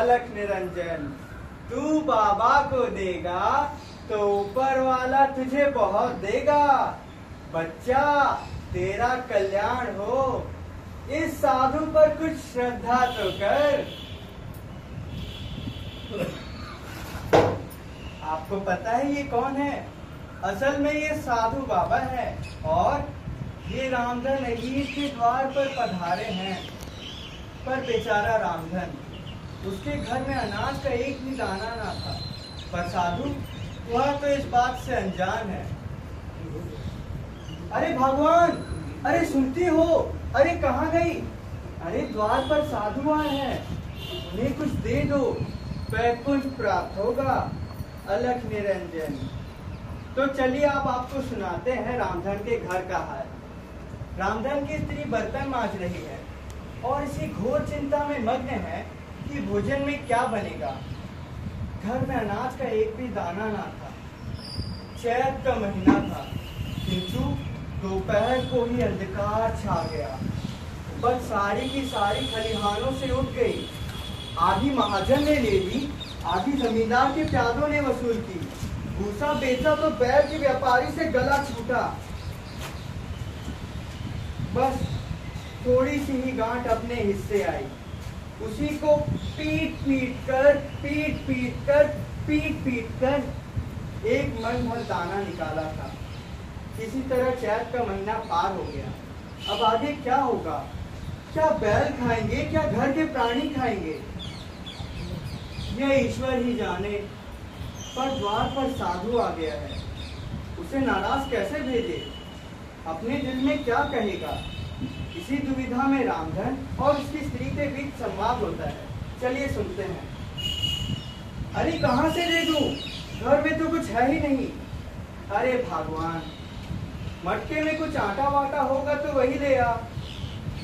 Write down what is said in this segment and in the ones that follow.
अलख निरंजन, तू बाबा को देगा तो ऊपर वाला तुझे बहुत देगा। बच्चा तेरा कल्याण हो, इस साधु पर कुछ श्रद्धा तो कर। आपको पता है ये कौन है? असल में ये साधु बाबा है और ये रामधन अहीर के द्वार पर पधारे हैं। पर बेचारा रामधन, उसके घर में अनाज का एक भी दाना ना था। पर साधु वह तो इस बात से अनजान है। अरे भगवान, अरे सुनती हो? अरे कहाँ गई? अरे द्वार पर साधु आए हैं, उन्हें कुछ दे दो, वैकुंठ प्राप्त होगा। अलख निरंजन। तो चलिए अब आपको सुनाते हैं रामधन के घर का हाल। रामधन की स्त्री बर्तन मांज रही है और इसी घोर चिंता में मग्न है कि भोजन में क्या बनेगा। घर में अनाज का एक भी दाना ना था। चैत का महीना था, किंतु दोपहर को ही अंधकार छा गया। बस सारी की सारी खलिहानों से उठ गई। आधी महाजन ने ले ली, आधी जमींदार के प्यादों ने वसूल की। भूसा बेचा तो बैल के व्यापारी से गला छूटा। बस थोड़ी सी ही गांठ अपने हिस्से आई, उसी को पीट पीट कर एक मन भर दाना निकाला था। किसी तरह चैत का महीना पार हो गया। अब आगे क्या होगा? क्या बैल खाएंगे, क्या घर के प्राणी खाएंगे, यह ईश्वर ही जाने। पर द्वार पर साधु आ गया है, उसे नाराज कैसे भेजे? अपने दिल में क्या कहेगा? इसी दुविधा में रामधन और उसकी स्त्री के बीच संवाद होता है। चलिए सुनते हैं। अरे कहाँ से दे दूं? घर में तो कुछ है ही नहीं। अरे भगवान, मटके में कुछ आटा वाटा होगा तो वही ले आ।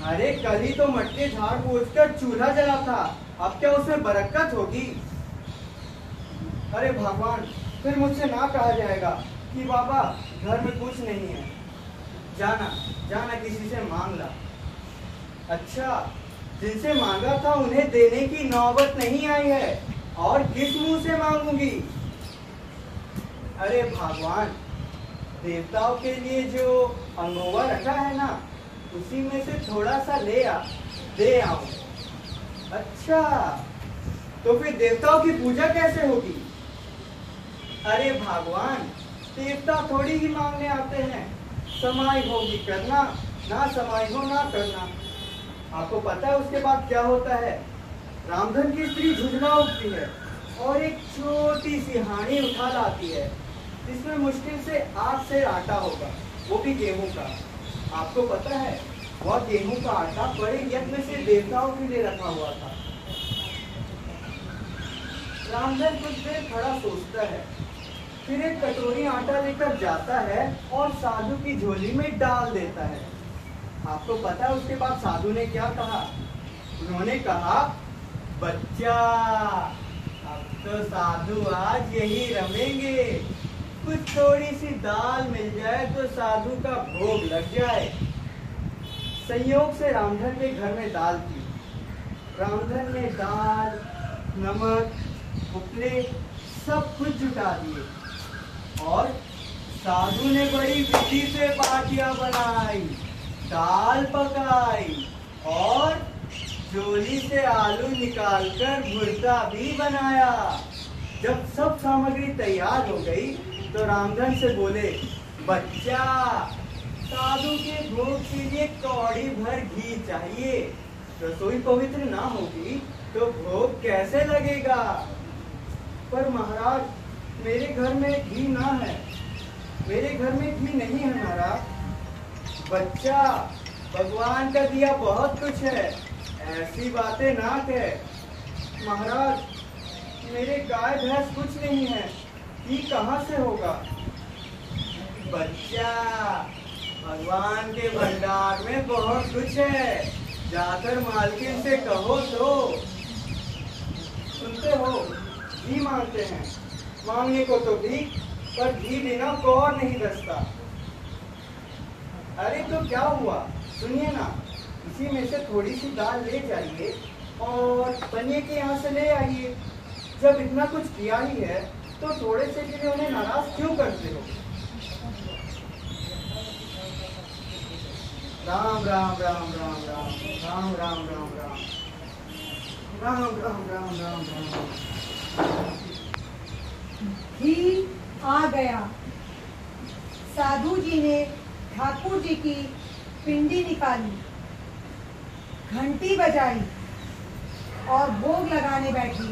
अरे कल ही तो मटके झाड़ पोंछ कर चूल्हा जला था, अब क्या उसमें बरकत होगी? अरे भगवान, फिर मुझसे ना कहा जाएगा कि बाबा घर में कुछ नहीं है। जाना किसी से मांग ला। अच्छा, जिनसे मांगा था उन्हें देने की नौबत नहीं आई है, और किस मुंह से मांगूंगी? अरे भगवान, देवताओं के लिए जो अंगोवा रखा है ना, उसी में से थोड़ा सा दे आऊं। अच्छा, तो फिर देवताओं की पूजा कैसे होगी? अरे भगवान, देवता थोड़ी ही मांगने आते हैं। समाई होगी करना, ना समाई हो ना करना। आपको पता है उसके बाद क्या होता है? रामधन की स्त्री झुंझुना उठती है और एक छोटी सी हांडी उठा लाती है, जिसमें मुश्किल से 8 सेर आटा होगा, वो भी गेहूं का। आपको पता है वह गेहूं का आटा बड़े यत्न से देवताओं के लिए रखा हुआ था। रामधन कुछ देर खड़ा सोचता है, फिर एक कटोरी आटा लेकर जाता है और साधु की झोली में डाल देता है। आपको पता है उसके बाद साधु ने क्या कहा? उन्होंने कहा, बच्चा अब तो साधु आज यही रमेंगे। कुछ थोड़ी सी दाल मिल जाए तो साधु का भोग लग जाए। संयोग से रामधन के घर में दाल थी। रामधन ने दाल, नमक, उपले सब कुछ जुटा दिए और साधु ने बड़ी विधि से बाटियां बनाई, दाल पकाई और झोली से आलू निकालकर भुर्ता भी बनाया। जब सब सामग्री तैयार हो गई तो रामधन से बोले, बच्चा साधु के भोग के लिए कौड़ी भर घी चाहिए। रसोई पवित्र ना होगी तो भोग कैसे लगेगा? पर महाराज, मेरे घर में घी ना है, मेरे घर में घी नहीं है महाराज। बच्चा, भगवान का दिया बहुत कुछ है, ऐसी बातें ना कह। महाराज, मेरे गाय भैंस कुछ नहीं है, घी कहाँ से होगा? बच्चा, भगवान के भंडार में बहुत कुछ है, जाकर मालकिन से कहो तो। सुनते हो, घी मांगते हैं। मांगने को तो ठीक, पर घी बिना कौर नहीं रसता। अरे तो क्या हुआ, सुनिए ना, इसी में से थोड़ी सी दाल ले जाइए, और बनिए के यहाँ से ले आइए। जब इतना कुछ किया ही है तो थोड़े से के लिए उन्हें नाराज क्यों करते हो? राम राम राम राम राम राम राम राम राम राम राम राम राम राम। घी आ गया। साधु जी ने ठाकुर जी की पिंडी निकाली, घंटी बजाई और भोग लगाने बैठी।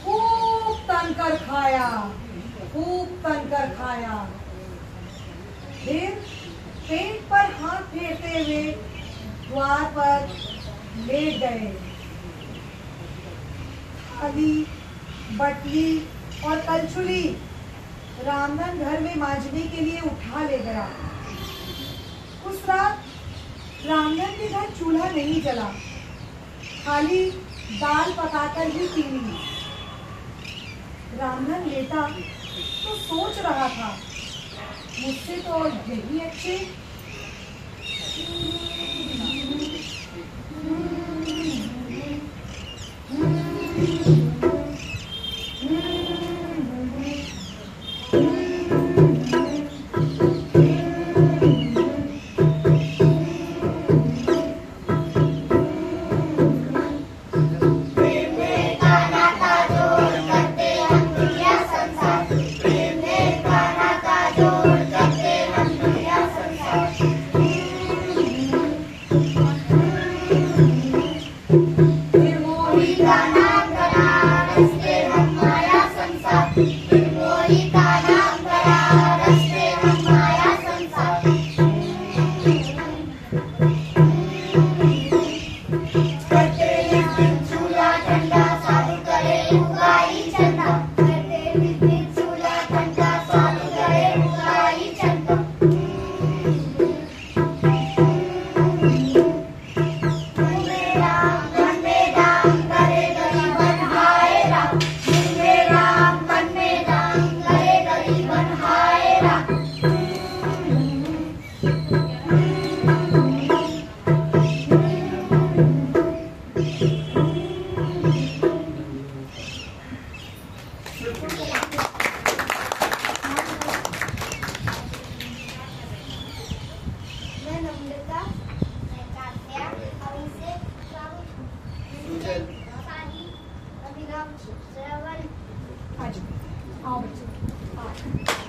खूब तनकर खाया, खूब तनकर खाया। फिर पेट पर हाथ फेरते हुए द्वार पर लेट गए। थाली, बटली और कलछुली रामधन घर में मांजने के लिए उठा ले गया। उस रात रामधन के घर चूल्हा नहीं जला, खाली दाल पकाकर ही पी ली। रामधन लेटा तो सोच रहा था, मुझसे तो यही अच्छे। आज आओ बच्चे।